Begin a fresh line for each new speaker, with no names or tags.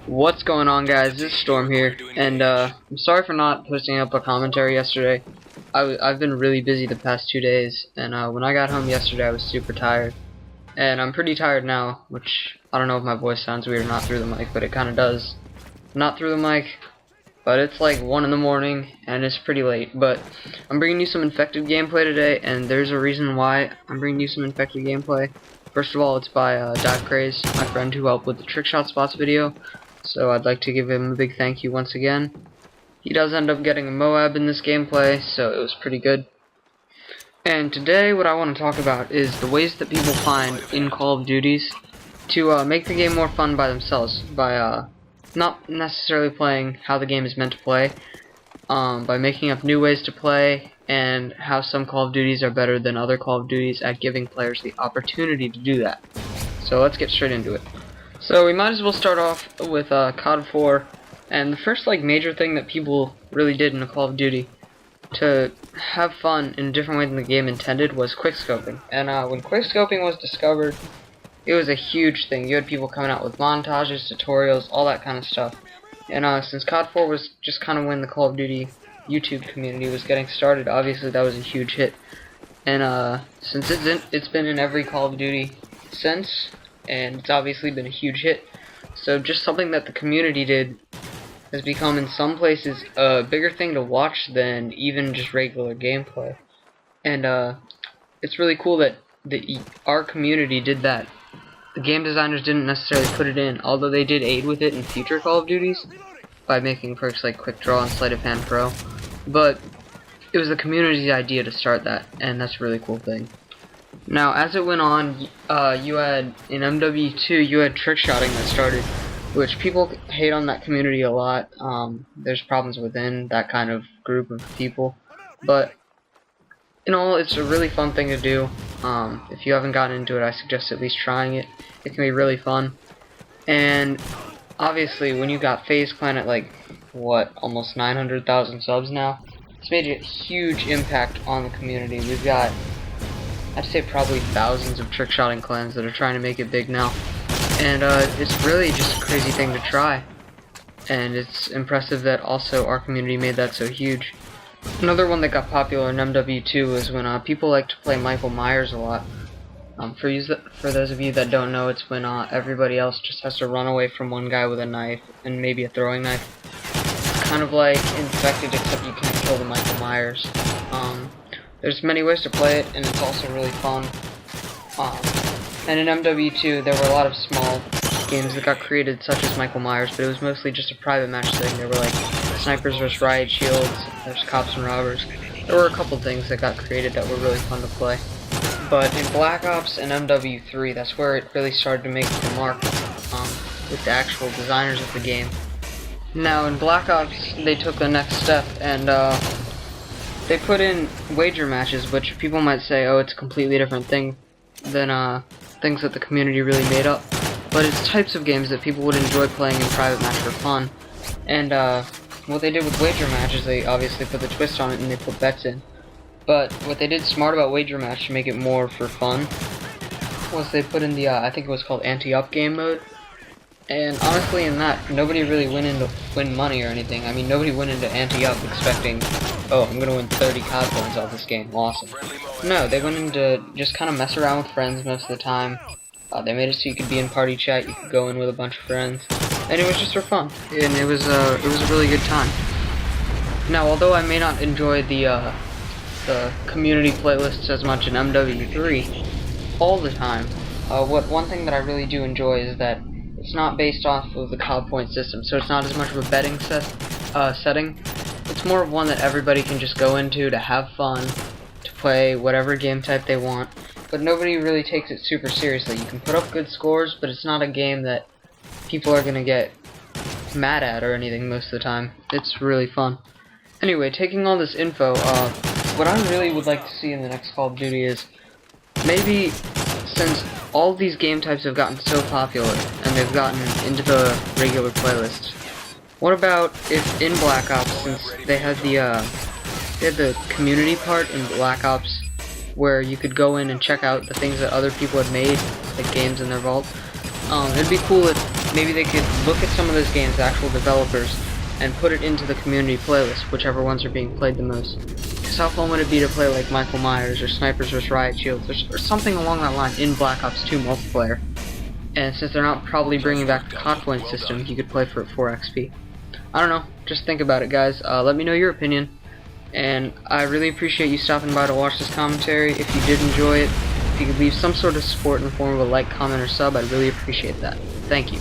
What's going on, guys? This is Storm here, and I'm sorry for not posting up a commentary yesterday. I've been really busy the past 2 days, and when I got home yesterday I was super tired. And I'm pretty tired now, which I don't know if my voice sounds weird or not through the mic, but it kinda does. Not through the mic, but it's like 1 in the morning, and it's pretty late. But I'm bringing you some infected gameplay today, and there's a reason why I'm bringing you some infected gameplay. First of all, it's by Craze, my friend who helped with the trick shot spots video. So I'd like to give him a big thank you once again. He does end up getting a Moab in this gameplay, so it was pretty good. And today what I want to talk about is the ways that people find in Call of Duties to make the game more fun by themselves, by not necessarily playing how the game is meant to play, by making up new ways to play, and how some Call of Duties are better than other Call of Duties at giving players the opportunity to do that. So let's get straight into it. So we might as well start off with COD 4, and the first major thing that people really did in a Call of Duty to have fun in a different way than the game intended was quickscoping. And when quickscoping was discovered, it was a huge thing. You had people coming out with montages, tutorials, all that kind of stuff. And since COD 4 was just kind of when the Call of Duty YouTube community was getting started, obviously that was a huge hit. And since it's been in every Call of Duty since, and it's obviously been a huge hit. So just something that the community did has become in some places a bigger thing to watch than even just regular gameplay. And it's really cool that our community did that. The game designers didn't necessarily put it in, although they did aid with it in future Call of Duties by making perks like Quick Draw and Sleight of Hand Pro. But it was the community's idea to start that, and that's a really cool thing. Now, as it went on, you had, in MW2, you had trick shotting that started, which people hate on that community a lot. There's problems within that kind of group of people, but in all, it's a really fun thing to do. If you haven't gotten into it, I suggest at least trying it. It can be really fun. And obviously, when you got FaZe Clan at almost 900,000 subs now, it's made a huge impact on the community. We've got, I'd say, probably thousands of trick-shotting clans that are trying to make it big now. And it's really just a crazy thing to try. And it's impressive that also our community made that so huge. Another one that got popular in MW2 was when people like to play Michael Myers a lot. For those of you that don't know, it's when everybody else just has to run away from one guy with a knife and maybe a throwing knife. It's kind of like Infected, except you can't kill the Michael Myers. There's many ways to play it, and it's also really fun. And in MW2, there were a lot of small games that got created, such as Michael Myers, but it was mostly just a private match thing. There were snipers versus riot shields, there's cops and robbers. There were a couple things that got created that were really fun to play. But in Black Ops and MW3, that's where it really started to make the mark with the actual designers of the game. Now in Black Ops, they took the next step, and they put in wager matches, which people might say, oh, it's a completely different thing than things that the community really made up. But it's types of games that people would enjoy playing in private match for fun. And what they did with wager matches, they obviously put the twist on it and they put bets in. But what they did smart about wager match to make it more for fun was they put in the, I think it was called anti-up game mode. And honestly, in that, nobody really went in to win money or anything. I mean, nobody went into anti-up expecting, oh, I'm gonna win 30 COD points off this game, awesome. No, they went in to just kind of mess around with friends most of the time. They made it so you could be in party chat, you could go in with a bunch of friends, and it was just for fun. And it was a really good time. Now, although I may not enjoy the community playlists as much in MW3 all the time, one thing that I really do enjoy is that it's not based off of the COD point system, so it's not as much of a betting setting. It's more of one that everybody can just go into to have fun, to play whatever game type they want, but nobody really takes it super seriously. You can put up good scores, but it's not a game that people are gonna get mad at or anything most of the time. It's really fun. Anyway, taking all this info, what I really would like to see in the next Call of Duty is maybe, since all these game types have gotten so popular and they've gotten into the regular playlist, what about if in Black Ops, since they had the community part in Black Ops where you could go in and check out the things that other people had made, like games in their vault, it'd be cool if maybe they could look at some of those games, actual developers, and put it into the community playlist, whichever ones are being played the most. Because how fun would it be to play like Michael Myers or Snipers vs. Riot Shields or something along that line in Black Ops 2 multiplayer. And since they're not probably bringing back the COD point system, you could play for 4 XP. I don't know, just think about it, guys. Let me know your opinion, and I really appreciate you stopping by to watch this commentary. If you did enjoy it, if you could leave some sort of support in the form of a like, comment, or sub, I'd really appreciate that. Thank you.